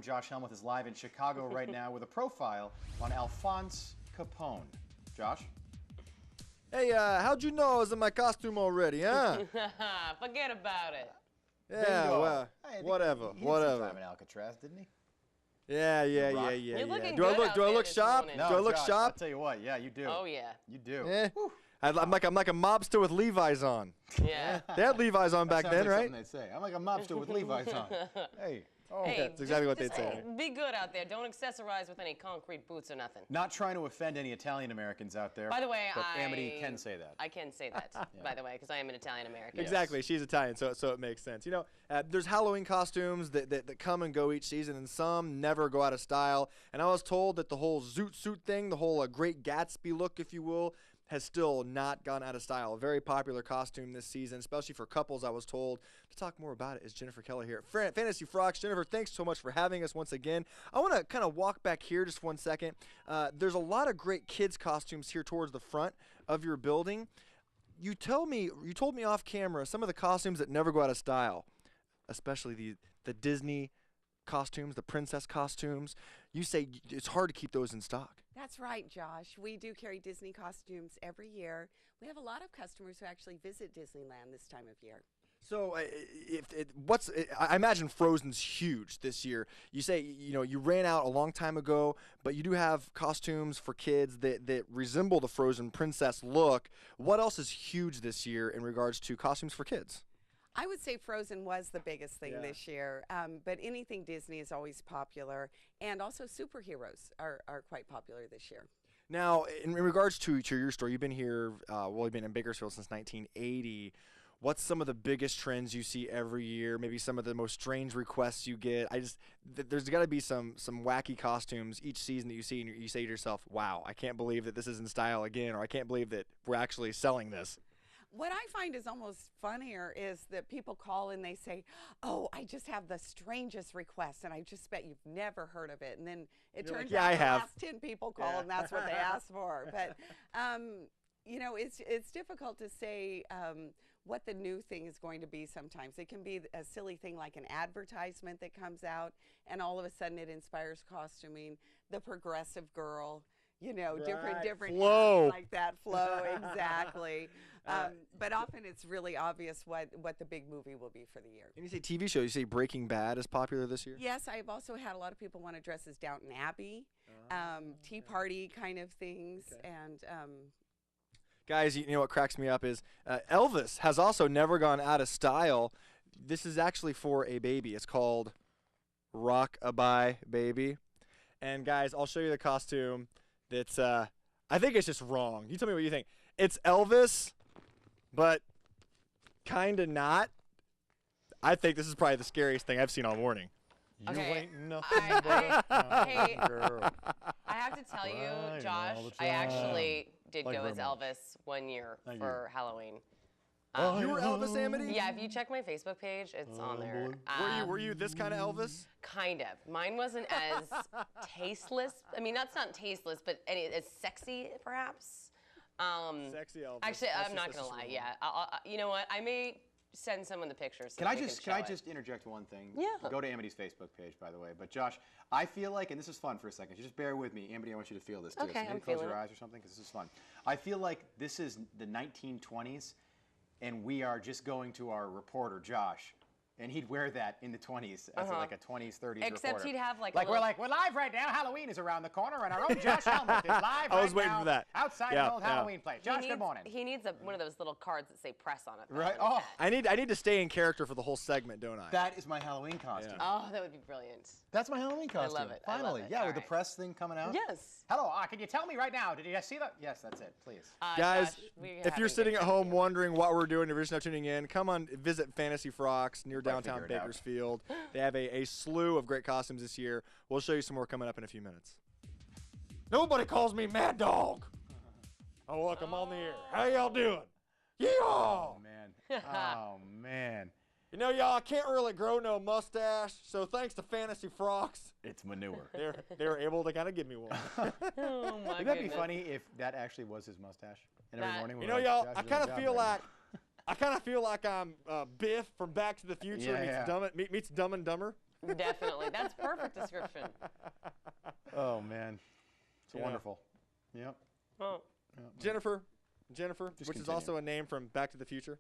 Josh Helmuth is live in Chicago right now with a profile on Alphonse Capone. Josh? Hey, how'd you know I was in my costume already, huh? Forget about it. Yeah, well, whatever, He had whatever. some time in Alcatraz, didn't he? Yeah. You're looking Do I good look? out Do I there look this sharp? morning. No, Do I look Josh, sharp? I'll tell you what. Yeah, you do. Oh yeah. You do. Yeah. I'm like a mobster with Levi's on. Yeah. They had Levi's on back Sounds then, like right? something they'd say. I'm like a mobster with Levi's on. Hey. Oh. Hey, That's exactly what they'd just say. Be good out there. Don't accessorize with any concrete boots or nothing. Not trying to offend any Italian Americans out there. By the way, but Amity can say that. I can say that, by the way, because I am an Italian American. Exactly. She's Italian, so it makes sense. You know, there's Halloween costumes that come and go each season, and some never go out of style. And I was told that the whole zoot suit thing, the whole Great Gatsby look, if you will, has still not gone out of style. A very popular costume this season, especially for couples, I was told. To talk more about it is Jennifer Keller here at Fantasy Frocks. Jennifer, thanks so much for having us once again. I want to kind of walk back here just 1 second. There's a lot of great kids' costumes here towards the front of your building. You told me off camera some of the costumes that never go out of style, especially the Disney costumes, the princess costumes. You say it's hard to keep those in stock. That's right, Josh. We do carry Disney costumes every year. We have a lot of customers who actually visit Disneyland this time of year. So, I imagine Frozen's huge this year. You say, you ran out a long time ago, but you do have costumes for kids that resemble the Frozen princess look. What else is huge this year in regards to costumes for kids? I would say Frozen was the biggest thing this year, but anything Disney is always popular, and also superheroes are quite popular this year. Now, in regards to your store, you've been here, you've been in Bakersfield since 1980. What's some of the biggest trends you see every year? Maybe some of the most strange requests you get? There's got to be some wacky costumes each season that you see, and you say to yourself, wow, I can't believe that this is in style again, or I can't believe that we're actually selling this. What I find is almost funnier is that people call and they say, oh, I just have the strangest request, and I just bet you've never heard of it. And then it turns out the last 10 people call, and that's what they asked for. But, it's difficult to say what the new thing is going to be sometimes. It can be a silly thing like an advertisement that comes out, and all of a sudden it inspires costuming. The progressive girl, different flow like that flow, exactly. But often it's really obvious what the big movie will be for the year. And you say TV shows, you say Breaking Bad is popular this year? Yes, I've also had a lot of people want to dress as Downton Abbey, Tea Party kind of things, and guys, you know what cracks me up is Elvis has also never gone out of style. This is actually for a baby. It's called Rock-a-Bye Baby. And guys, I'll show you the costume. That's I think it's just wrong. You tell me what you think. It's Elvis, but kind of not. I think this is probably the scariest thing I've seen all morning. You Okay. ain't nothing Hey, girl. I have to tell you, Right, Josh, all the I actually did Like go as grandma. Elvis one year Thank for Halloween. You were Elvis, Amity? Yeah, if you check my Facebook page, it's on there. Were you this kind of Elvis? Kind of. Mine wasn't as tasteless. I mean, that's not tasteless, but it's sexy, perhaps. Sexy Elvis. Actually, I'm not gonna lie. Yeah, you know what? I may send someone the pictures. So Can I they just show it. interject one thing? Yeah. Go to Amity's Facebook page, by the way. But Josh, I feel like, and this is fun for a second. Just bear with me, Amity. I want you to feel this too. Okay, So maybe I'm close feeling your it. eyes or something, because this is fun. I feel like this is the 1920s, and we are just going to our reporter, Josh. And he'd wear that in the 20s as like a 20s, 30s Except reporter. he'd have like we're live right now. Halloween is around the corner, and our own Josh Helmuth is live I was right waiting now for that. outside an old Halloween place. Josh, good morning. He needs one of those little cards that say press on it. though, Right? on his Oh, head. I need to stay in character for the whole segment, don't I? that is my Halloween costume. Oh, that would be brilliant. That's my Halloween costume. love it. I love Finally. it. Yeah, All with the right. press thing coming out. Yes. Hello, can you tell me right now, did you guys see that? Yes, that's it, please. Guys, Josh, we're if having you're a sitting good at time home here. wondering what we're doing, if you're just now tuning in, come on, visit Fantasy Frocks near Probably downtown figure it out. Bakersfield. They have a slew of great costumes this year. We'll show you some more coming up in a few minutes. Nobody calls me Mad Dog. Oh, look, I'm on the air. How y'all doing? Yeah. Oh, man. Oh, man. You know, y'all, I can't really grow no mustache, so thanks to Fantasy Frocks, It's manure. they were able to kind of give me one. Oh my Wouldn't that be goodness. funny if that actually was his mustache? And every That- morning we're You know, like, y'all, "Josh I is doing kind a of job feel right like I'm Biff from Back to the Future Yeah, yeah. meets Dumb and Dumber. Definitely. That's perfect description. Oh, man. It's wonderful. Yep. Oh. Jennifer, Just which continue. is also a name from Back to the Future.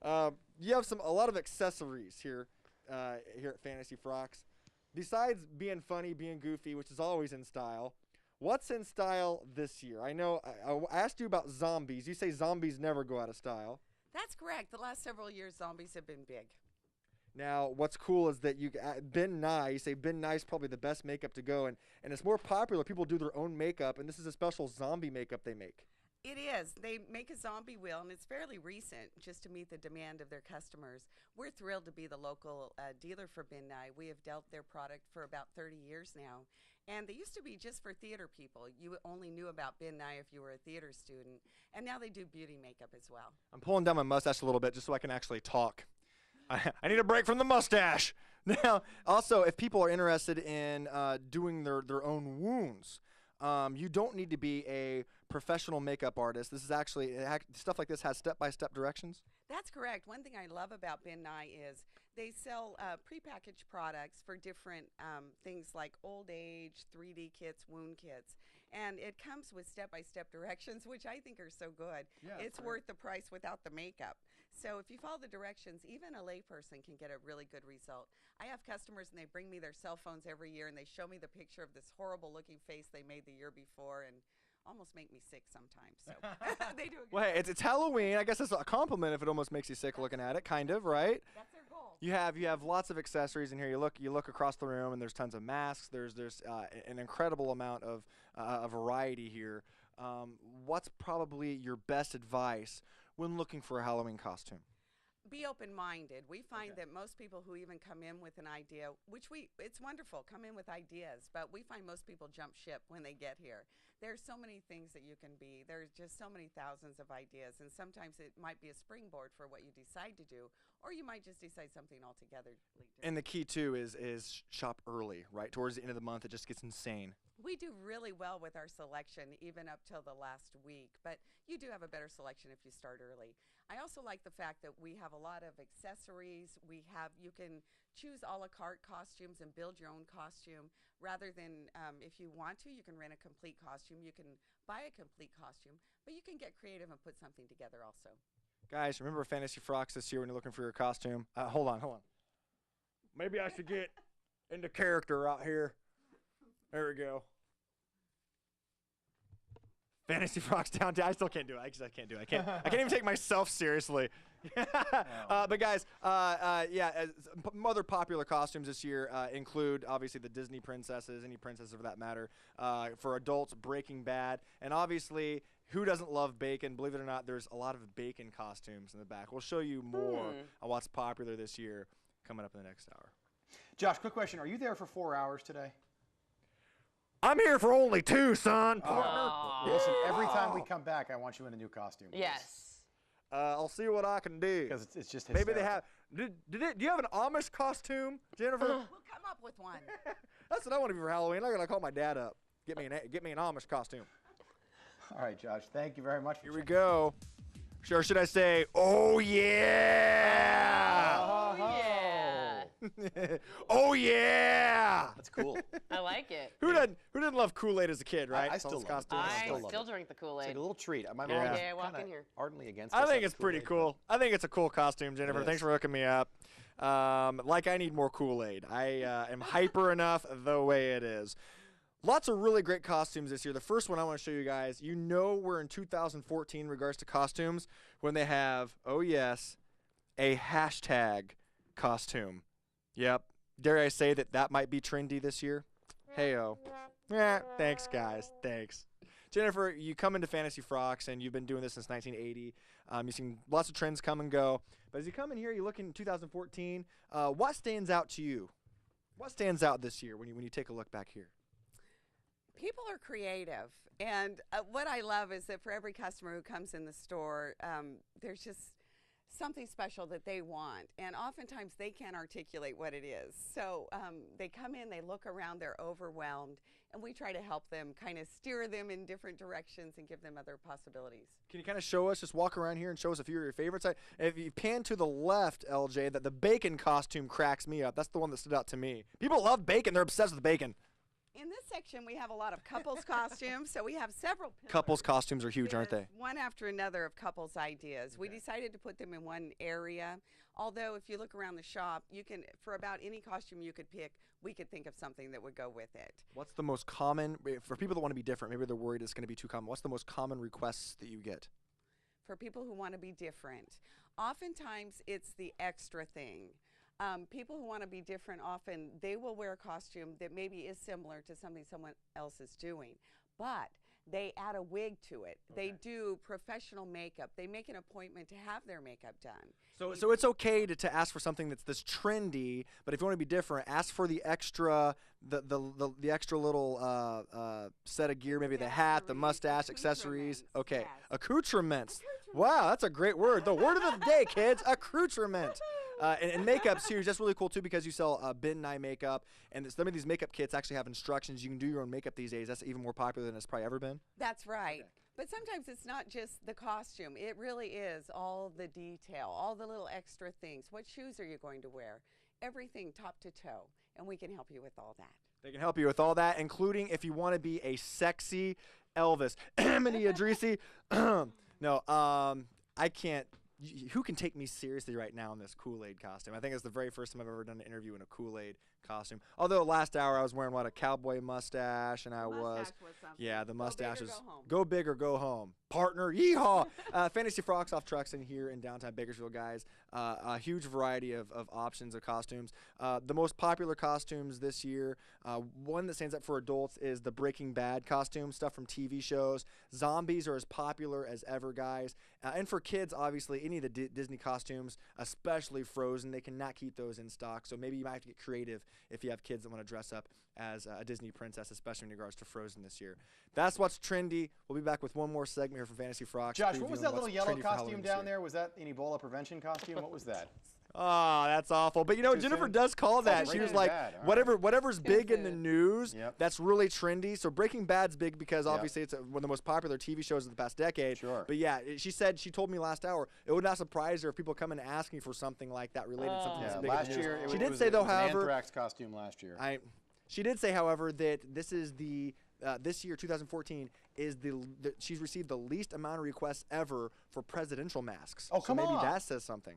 You have a lot of accessories here at Fantasy Frocks. Besides being funny, being goofy, which is always in style, what's in style this year? I know I asked you about zombies. You say zombies never go out of style. That's correct. The last several years, zombies have been big. Now, what's cool is that you say Ben Nye is probably the best makeup to go, and it's more popular. People do their own makeup, and this is a special zombie makeup they make. It is. They make a zombie wheel, and it's fairly recent just to meet the demand of their customers. We're thrilled to be the local dealer for Ben Nye. We have dealt their product for about 30 years now. And they used to be just for theater people. You only knew about Ben Nye if you were a theater student. And now they do beauty makeup as well. I'm pulling down my mustache a little bit just so I can actually talk. I need a break from the mustache. Now, also, if people are interested in doing their own wounds, you don't need to be a professional makeup artist. This is actually, stuff like this has step-by-step directions. That's correct. One thing I love about Ben Nye is they sell prepackaged products for different things like old age, 3D kits, wound kits. And it comes with step-by-step directions, which I think are so good. Yeah, it's worth the price without the makeup. So if you follow the directions, even a layperson can get a really good result. I have customers, and they bring me their cell phones every year, and they show me the picture of this horrible-looking face they made the year before, and almost make me sick sometimes. So they do a good Well, hey, job. it's Halloween. I guess it's a compliment if it almost makes you sick looking at it, kind of, right? That's their goal. You have lots of accessories in here. You look across the room, and there's tons of masks. There's an incredible amount of variety here. What's probably your best advice when looking for a Halloween costume? Be open-minded. We find that most people who even come in with an idea, it's wonderful, come in with ideas, but we find most people jump ship when they get here. There's so many things that you can be. There's just so many thousands of ideas, and sometimes it might be a springboard for what you decide to do, or you might just decide something altogether different. And the key too is shop early, right? Towards the end of the month, it just gets insane. We do really well with our selection, even up till the last week, but you do have a better selection if you start early. I also like the fact that we have a lot of accessories. You can choose a la carte costumes and build your own costume, rather than if you want to, you can rent a complete costume. You can buy a complete costume, but you can get creative and put something together also. Guys, remember Fantasy Frocks this year when you're looking for your costume? Hold on. Maybe I should get into character out here. There we go. Fantasy Frocks downtown. I still can't do it. I can't do it. I can't even take myself seriously. But guys, other popular costumes this year include obviously the Disney princesses, any princess of that matter. For adults, Breaking Bad, and obviously, who doesn't love bacon? Believe it or not, there's a lot of bacon costumes in the back. We'll show you more on what's popular this year coming up in the next hour. Josh, quick question. Are you there for 4 hours today? I'm here for only 2, son. Listen, every time we come back, I want you in a new costume. Yes. I'll see what I can do. Because it's just Maybe they hysterical. have. Do you have an Amish costume, Jennifer? We'll come up with one. That's what I want to be for Halloween. I'm gonna call my dad up. Get me an Amish costume. All right, Josh. Thank you very much. Here we go. Or should I say, oh yeah? Oh, yeah. Oh yeah! That's cool. I like it. Who didn't love Kool-Aid as a kid, right? I still love it. Costumes. I still love still it. drink the It's Kool-Aid. like a little treat. My mom Yeah. was Yeah, walk kinda in here. ardently against I us think having it's pretty Kool-Aid, cool. I think it's a cool costume, Jennifer. It Thanks is. for hooking me up. Like I need more Kool-Aid. I am hyper enough the way it is. Lots of really great costumes this year. The first one I want to show you guys, you know we're in 2014 in regards to costumes when they have, oh yes, a hashtag costume. Yep. Dare I say that might be trendy this year? Hey-oh. Yeah, thanks, guys. Thanks. Jennifer, you come into Fantasy Frocks, and you've been doing this since 1980. You've seen lots of trends come and go. But as you come in here, you look in 2014, what stands out to you? What stands out this year when you take a look back here? People are creative, and what I love is that for every customer who comes in the store, there's just something special that they want, and oftentimes they can't articulate what it is. So they come in, they look around, they're overwhelmed, and we try to help them, kind of steer them in different directions and give them other possibilities. Can you kind of show us, just walk around here and show us a few of your favorites? If you pan to the left, LJ, that the bacon costume cracks me up. That's the one that stood out to me. People love bacon. They're obsessed with bacon. In this section, we have a lot of couples costumes, so we have several pillars. Couples costumes are huge, aren't they? One after another of couples ideas. Okay. We decided to put them in one area, although if you look around the shop, you can, for about any costume you could pick, we could think of something that would go with it. What's the most common, for people that want to be different, maybe they're worried it's going to be too common, what's the most common requests that you get? For people who want to be different, oftentimes it's the extra thing. People who want to be different, often they will wear a costume that maybe is similar to something someone else is doing, but they add a wig to it. Okay. They do professional makeup. They make an appointment to have their makeup done. So it's okay to ask for something that's this trendy, but if you want to be different, ask for the extra the extra little set of gear, maybe the hat, the mustache, accessories. Okay, yes. Accoutrements. Wow, that's a great word. The word of the day, kids, accoutrement. And makeup's huge. That's really cool, too, because you sell bin and eye makeup. And some of these makeup kits actually have instructions. You can do your own makeup these days. That's even more popular than it's probably ever been. That's right. Okay. But sometimes it's not just the costume. It really is all the detail, all the little extra things. What shoes are you going to wear? Everything top to toe. And we can help you with all that. They can help you with all that, including if you want to be a sexy Elvis. Amity Adrisi. No, I can't. Who can take me seriously right now in this Kool-Aid costume? I think it's the very first time I've ever done an interview in a Kool-Aid costume. Although last hour I was wearing a cowboy mustache, and the mustache was go big or go home. Partner, yeehaw! Fantasy Frocks off trucks in here in downtown Bakersfield, guys. A huge variety of options of costumes. The most popular costumes this year, one that stands up for adults is the Breaking Bad costume, stuff from TV shows. Zombies are as popular as ever, guys. And for kids, obviously, any of the Disney costumes, especially Frozen, they cannot keep those in stock. So maybe you might have to get creative if you have kids that want to dress up as a Disney princess, especially in regards to Frozen this year. That's what's trendy. We'll be back with one more segment here from Fantasy Frocks. Josh, what was that little yellow costume down there? Was that an Ebola prevention costume? What was that? Oh, that's awful. But, Jennifer does call that. She was like, whatever's big in the news, that's really trendy. So Breaking Bad's big because obviously it's one of the most popular TV shows of the past decade. Sure. But she told me last hour, it would not surprise her if people come in asking for something like that related to something that's big. Last year, she did say, though, however, an anthrax costume last year. She did say, however, that this is this year, 2014, is she's received the least amount of requests ever for presidential masks. Oh, come on. So maybe that says something.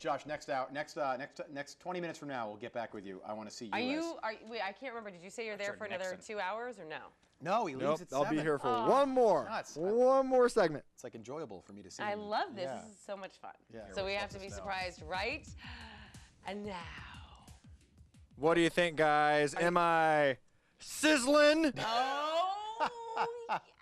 Josh, next 20 minutes from now, we'll get back with you. I want to see you. Wait, I can't remember. Did you say you're there for another 2 hours or no? No, he leaves at 7. I'll be here for one more segment. It's like enjoyable for me to see. I love this. This is so much fun. Yeah, so we have to be surprised, right? And now. What do you think, guys? Am I sizzling? Oh,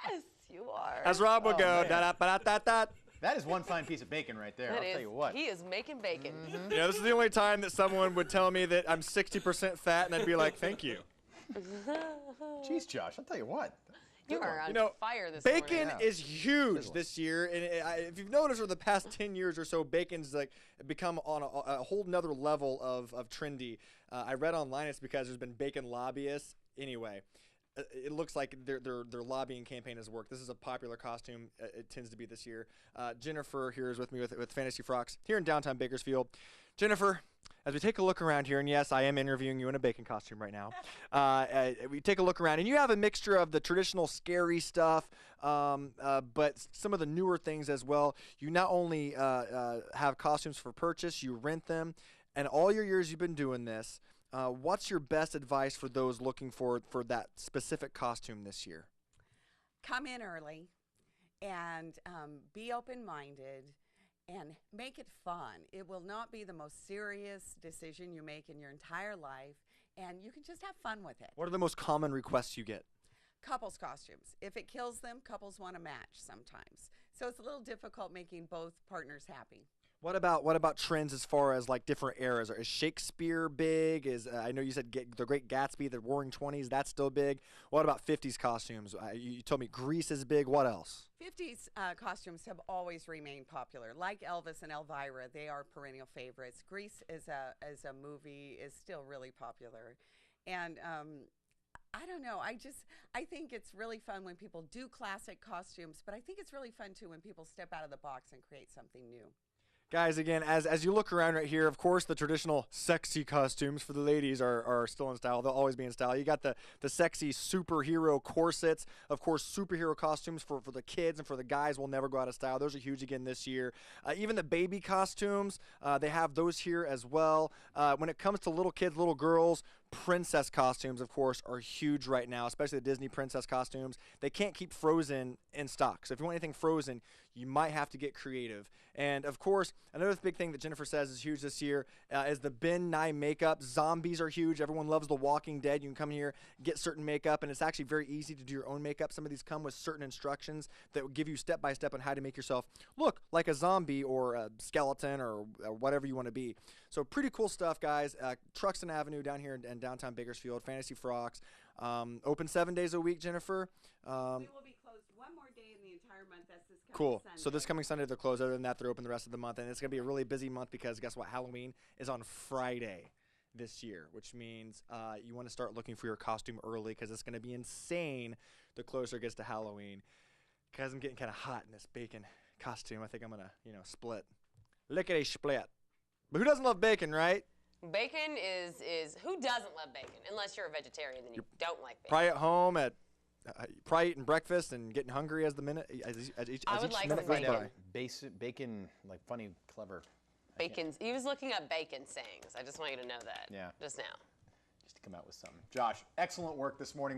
yes, you are. As Rob would go, da-da-ba-da-da-da. That is one fine piece of bacon right there. I'll tell you what. He is making bacon. Mm-hmm. This is the only time that someone would tell me that I'm 60% fat, and I'd be like, thank you. Jeez, Josh, I'll tell you what. You are on fire this morning. Bacon morning. is huge this year, and if you've noticed over the past 10 years or so, bacon's become on a whole nother level of trendy. I read online it's because there's been bacon lobbyists. Anyway, it looks like their lobbying campaign has worked. This is a popular costume. It tends to be this year. Jennifer here is with me with Fantasy Frocks here in downtown Bakersfield. Jennifer, as we take a look around here, and yes, I am interviewing you in a bacon costume right now. We take a look around, and you have a mixture of the traditional scary stuff, but some of the newer things as well. You not only have costumes for purchase, you rent them, and all your years you've been doing this. What's your best advice for those looking for that specific costume this year? Come in early and be open-minded and make it fun. It will not be the most serious decision you make in your entire life, and you can just have fun with it. What are the most common requests you get? Couples costumes. If it kills them, couples want to match sometimes. So it's a little difficult making both partners happy. What about trends as far as like different eras? Is Shakespeare big? I know you said the Great Gatsby, the Roaring '20s, that's still big. What about '50s costumes? You told me Grease is big. What else? 50s costumes have always remained popular. Like Elvis and Elvira, they are perennial favorites. Grease as a movie is still really popular, and I don't know. I think it's really fun when people do classic costumes, but I think it's really fun too when people step out of the box and create something new. Guys, again, as you look around right here, of course, the traditional sexy costumes for the ladies are still in style. They'll always be in style. You got the sexy superhero corsets. Of course, superhero costumes for the kids and for the guys will never go out of style. Those are huge again this year. Even the baby costumes, they have those here as well. When it comes to little kids, little girls, princess costumes, of course, are huge right now, especially the Disney princess costumes. They can't keep Frozen in stock. So if you want anything Frozen, you might have to get creative. And, of course, another big thing that Jennifer says is huge this year is the Ben Nye makeup. Zombies are huge. Everyone loves The Walking Dead. You can come here, get certain makeup, and it's actually very easy to do your own makeup. Some of these come with certain instructions that will give you step-by-step on how to make yourself look like a zombie or a skeleton or whatever you want to be. So pretty cool stuff, guys. Truxton Avenue down here in downtown Bakersfield, Fantasy Frocks. Open 7 days a week, Jennifer. We will be closed one more day in the entire month. That's this coming Cool. Sunday. So this coming Sunday they're closed. Other than that, they're open the rest of the month. And it's going to be a really busy month because guess what? Halloween is on Friday this year, which means you want to start looking for your costume early because it's going to be insane the closer it gets to Halloween. Guys, I'm getting kind of hot in this bacon costume. I think I'm going to, split. Lickety split. But who doesn't love bacon, right? Bacon is who doesn't love bacon? Unless you're a vegetarian, then you don't like bacon. Probably at home at probably eating breakfast and getting hungry as the minute as each I would like minute some goes by. Bacon, like funny, clever. Bacon's. He was looking up bacon sayings. I just want you to know that. Yeah. Just now. Just to come out with something. Josh, excellent work this morning.